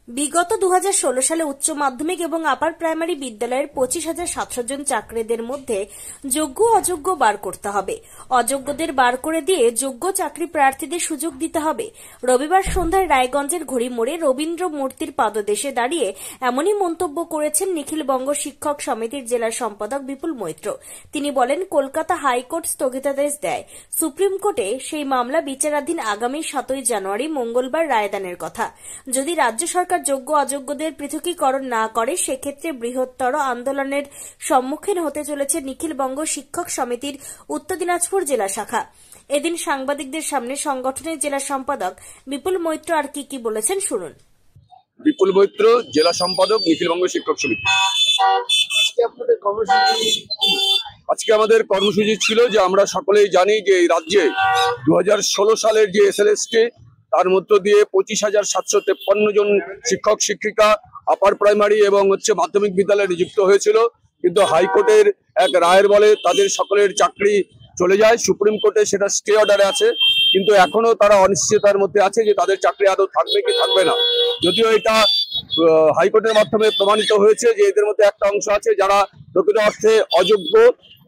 বিগত 2016 সালে উচ্চ মাধ্যমিক এবং আপার প্রাইমারি বিদ্যালয়ের 25,700 জন চাকরিদের মধ্যে যোগ্য অযোগ্য বার করতে হবে। অযোগ্যদের বার করে দিয়ে যোগ্য চাকরি প্রার্থীদের সুযোগ দিতে হবে। রবিবার সন্ধ্যায় রায়গঞ্জের ঘড়ি মোড়ে রবীন্দ্র মূর্তির পাদদেশে দাঁড়িয়ে এমনই মন্তব্য করেছেন নিখিলবঙ্গ শিক্ষক সমিতির জেলা সম্পাদক বিপুল মৈত্র। তিনি বলেন, কলকাতা হাইকোর্ট স্থগিতাদেশ দেয়। সুপ্রিম কোর্টে সেই মামলা বিচারাধীন। আগামী 7 জানুয়ারি মঙ্গলবার রায়দানের কথা। যদি রাজ্য সরকার যোগ্য অযোগ্যদের পৃথকীকরণ না করে, সেক্ষেত্রে বৃহত্তর আন্দোলনের সম্মুখীন হতে চলেছে নিখিলবঙ্গ শিক্ষক সমিতির উত্তর দিনাজপুর জেলা শাখা। এদিন সাংবাদিকদের সামনে সংগঠনের জেলা সম্পাদক বিপুল মৈত্র আর কি বলেছেন শুনুন। বিপুল মৈত্র, জেলা সম্পাদক, নিখিলবঙ্গ শিক্ষক সমিতি। আজকে আমাদের কর্মসূচি ছিল যে আমরা সকলেই জানি যে এই রাজ্যে 2016 সালের যে এসএলএসটি, তার মধ্য দিয়ে 25,753 জন শিক্ষক শিক্ষিকা আপার প্রাইমারি এবং মাধ্যমিক বিদ্যালয়ে নিযুক্ত হয়েছিল। কিন্তু হাইকোর্টের এক রায়ের বলে তাদের সকলের চাকরি চলে যায়। সুপ্রিম কোর্টে সেটা স্টে অর্ডারে আছে, কিন্তু এখনো তারা অনিশ্চয়তার মধ্যে আছে যে তাদের চাকরি আদৌ থাকবে কি থাকবে না। যদিও এটা হাইকোর্টের মাধ্যমে প্রমাণিত হয়েছে যে এদের মধ্যে একটা অংশ আছে যারা প্রকৃত অর্থে অযোগ্য।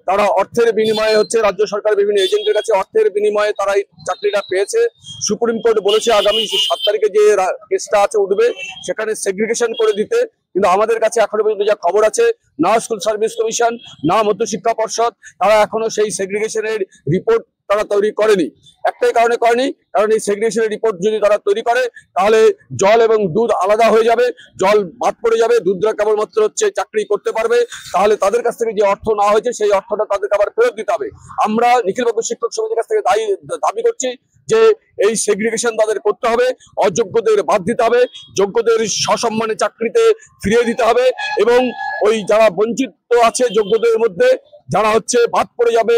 তারা অর্থের বিনিময়ে রাজ্য সরকার বিভিন্ন এজেন্টের কাছে অর্থের বিনিময়ে তারা এই চাকরিটা পেয়েছে। সুপ্রিম কোর্ট বলেছে আগামী 7 তারিখে যে কেসটা আছে উঠবে, সেখানে সেগ্রিগেশন করে দিতে। কিন্তু আমাদের কাছে এখনো পর্যন্ত যা খবর আছে, না স্কুল সার্ভিস কমিশন না মধ্যশিক্ষা পর্ষদ তারা এখনো সেই সেগ্রিগেশনের রিপোর্ট তারা তৈরি করেনি। একটাই কারণে করেনি, কারণ এই সেগ্রিগেশনের রিপোর্ট যদি তারা তৈরি করে তাহলে জল এবং দুধ আলাদা হয়ে যাবে, জল বাদ পড়ে যাবে, দুধরা কেবলমাত্র চাকরি করতে পারবে। তাহলে তাদের কাছ থেকে যে অর্থ না হয়েছে সেই অর্থটা তাদেরকে আবার ফেরত দিতে হবে। আমরা নিখিলবঙ্গ শিক্ষক সমিতির কাছ থেকে দাবি করছি যে এই সেগ্রিগেশন তাদের করতে হবে, অযোগ্যদের বাদ দিতে হবে, যোগ্যদের সসম্মানে চাকরিতে ফিরিয়ে দিতে হবে এবং ওই যারা বঞ্চিত আছে যোগ্যদের মধ্যে যারা বাদ পড়ে যাবে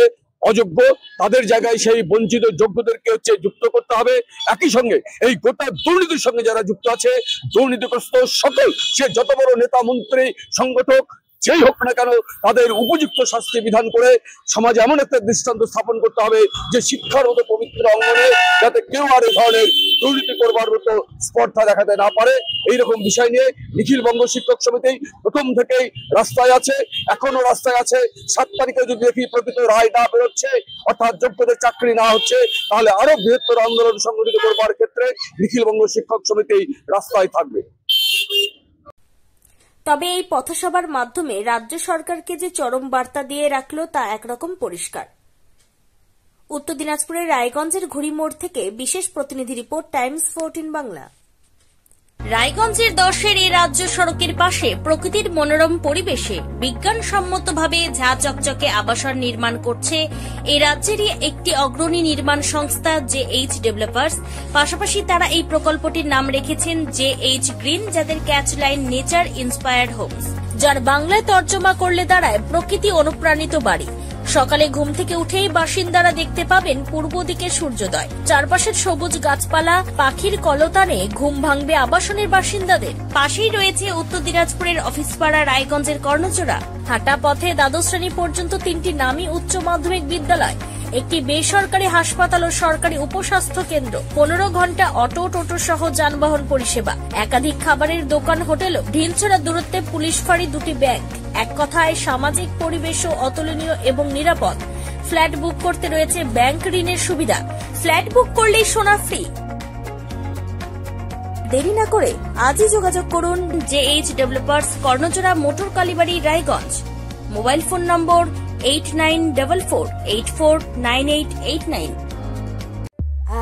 অযোগ্য, তাদের জায়গায় সেই বঞ্চিত যোগ্যদেরকে যুক্ত করতে হবে। একই সঙ্গে এই গোটা দুর্নীতির সঙ্গে যারা যুক্ত আছে, দুর্নীতিগ্রস্ত সকল, সে যত বড় নেতা মন্ত্রী সংগঠক যেই হোক না কেন, তাদের উপযুক্ত শাস্তি বিধান করে সমাজে এমন একটা দৃষ্টান্ত স্থাপন করতে হবে যে শিক্ষার মতো পবিত্র অঙ্গনে যাতে কেউ আর এই ধরনের দুর্নীতি করবার মতো স্পর্ধা দেখাতে না পারে। এইরকম বিষয় নিয়ে নিখিলবঙ্গ শিক্ষক সমিতি প্রথম থেকেই রাস্তায় আছে, এখনো রাস্তায় আছে। 7 তারিখে যদি দেখি প্রকৃত রায় না বেরোচ্ছে, অর্থাৎ যোগ্যদের চাকরি না হচ্ছে, তাহলে আরো বৃহত্তর আন্দোলন সংগঠিত করবার ক্ষেত্রে নিখিলবঙ্গ শিক্ষক সমিতি রাস্তায় থাকবে। তবে এই পথসভার মাধ্যমে রাজ্য সরকারকে যে চরম বার্তা দিয়ে রাখলো তা একরকম পরিষ্কার। উত্তর দিনাজপুরের রায়গঞ্জের ঘড়ি মোড় থেকে বিশেষ প্রতিনিধি রিপোর্ট, টাইমস 14 বাংলা। রায়গঞ্জের 10-এর এই রাজ্য সড়কের পাশে প্রকৃতির মনোরম পরিবেশে বিজ্ঞানসম্মতভাবে ঝা চকচকে আবাসন নির্মাণ করছে এই রাজ্যেরই একটি অগ্রণী নির্মাণ সংস্থা JH ডেভেলপার্স। পাশাপাশি তারা এই প্রকল্পটির নাম রেখেছেন JH গ্রিন, যাদের catch line nature inspired homes, যার বাংলায় তর্জমা করলে দাঁড়ায় প্রকৃতি অনুপ্রাণিত বাড়ি। সকালে ঘুম থেকে উঠেই বাসিন্দারা দেখতে পাবেন পূর্ব দিকে সূর্যোদয়। চারপাশের সবুজ গাছপালা, পাখির কলতানে ঘুম ভাঙবে আবাসনের বাসিন্দাদের। পাশেই রয়েছে উত্তর দিনাজপুরের অফিসপাড়া রায়গঞ্জের কর্ণচূড়া। হাঁটা পথে দ্বাদশ শ্রেণী পর্যন্ত 3টি নামী উচ্চ মাধ্যমিক বিদ্যালয়, একটি বেসরকারি হাসপাতাল ও সরকারি উপস্বাস্থ্য কেন্দ্র, 15 ঘন্টা অটো টোটো সহ যানবাহন পরিষেবা, একাধিক খাবারের দোকান, হোটেলও, ঢিলছড়া দূরত্বে পুলিশ ফাঁড়ি, 2টি ব্যাংক। এক কথায় সামাজিক পরিবেশও অতুলনীয় এবং নিরাপদ। ফ্ল্যাট বুক করতে রয়েছে ব্যাংক ঋণের সুবিধা। ফ্ল্যাট বুক করলেই সোনা ফ্রি। দেরি না করে আজই যোগাযোগ করুন JH developers, Karnachura, motor Kalibari, Raiganj. Mobile phone number 8944849889।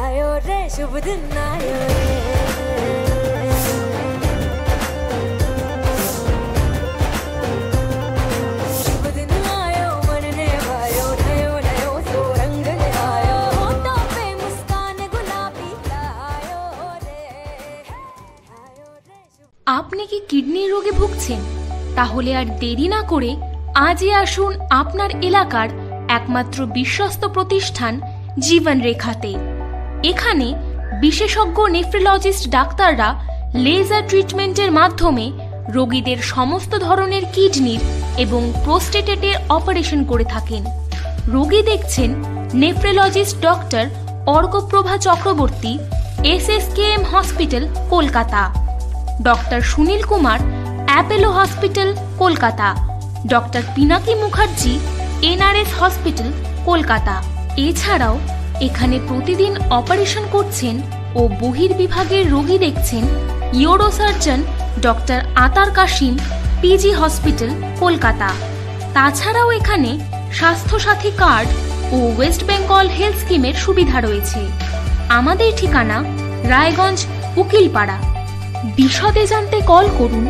आयो रे शुभ दिन आयो रे, शुभ दिन आयो मन ने भायो, नयो नयो सो रंग ले आयो, होठों पे मुस्कान गुलाबी आयो रे, आयो रे। আপনি কি কিডনি রোগে ভুগছেন? তাহলে আর দেরি না করে আজই আসুন আপনার এলাকার একমাত্র বিশ্বস্ত প্রতিষ্ঠান জীবন রেখাতে। এখানে বিশেষজ্ঞ নেফ্রোলজিস্ট ডাক্তাররা লেজার ট্রিটমেন্টের মাধ্যমে রোগীদের সমস্ত ধরনের কিডনির এবং প্রোস্টেটের অপারেশন করে থাকেন। রোগী দেখছেন nephrologist doctor Arkaprava Chakraborty, SSKM hospital, Kolkata. Doctor Sunil Kumar, Apollo hospital, Kolkata, doctor Pinaki Mukherjee, NRS hospital, Kolkata. এছাড়াও এখানে প্রতিদিন অপারেশন করছেন ও বহির্বিভাগের রোগী দেখছেন ইউরোসার্জন ডক্টর আতার কাশিম, পিজি হসপিটাল, কলকাতা। তাছাড়াও এখানে স্বাস্থ্যসাথী কার্ড ও ওয়েস্ট বেঙ্গল হেলথ স্কিমের সুবিধা রয়েছে। আমাদের ঠিকানা রায়গঞ্জ, উকিলপাড়া। বিশদে জানতে কল করুন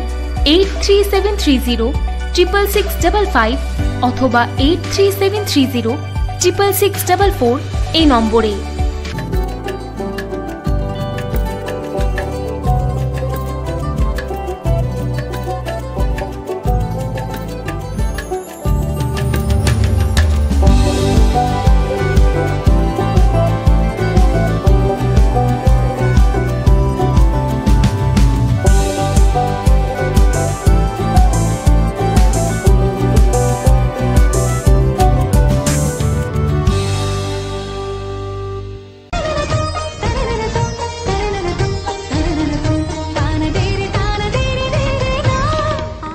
8373066655 অথবা 8373066644 এই নম্বরে।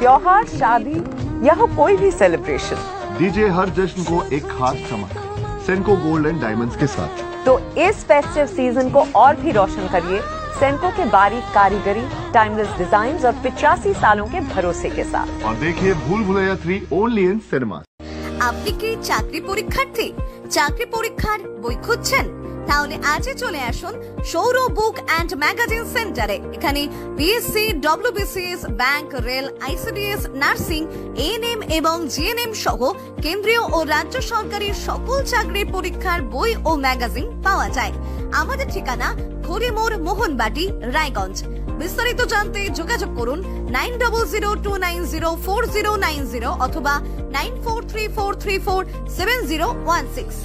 त्योहार, शादी या हो कोई भी सेलिब्रेशन, दीजिए हर जश्न को एक खास चमक सेंको गोल्ड एंड डायमंड्स के साथ। तो इस फेस्टिव सीजन को और भी रोशन करिए सेंको के बारीक कारीगरी, टाइमलेस डिजाइन और 85 सालों के भरोसे के साथ। और देखिए भूल भुलैया 3 ओनली इन सिनेमा। আপনি কি চাকরি পরীক্ষার্থী? চাকরি পরীক্ষার বই খুঁজছেন? তাহলে আজই চলে আসুন সৌর বুক অ্যান্ড ম্যাগাজিন সেন্টারে। এখানে BSc, WBCS, bank, rail, ICDS, nursing, ANM এবং জিএনএম সহ কেন্দ্রীয় ও রাজ্য সরকারি সকল চাকরির পরীক্ষার বই ও ম্যাগাজিন পাওয়া যায়। আমাদের ঠিকানা খড়িমোড়, মোহনবাটি, রায়গঞ্জ। বিস্তারিত জানতে যোগাযোগ করুন 9002904090 অথবা 9434347016।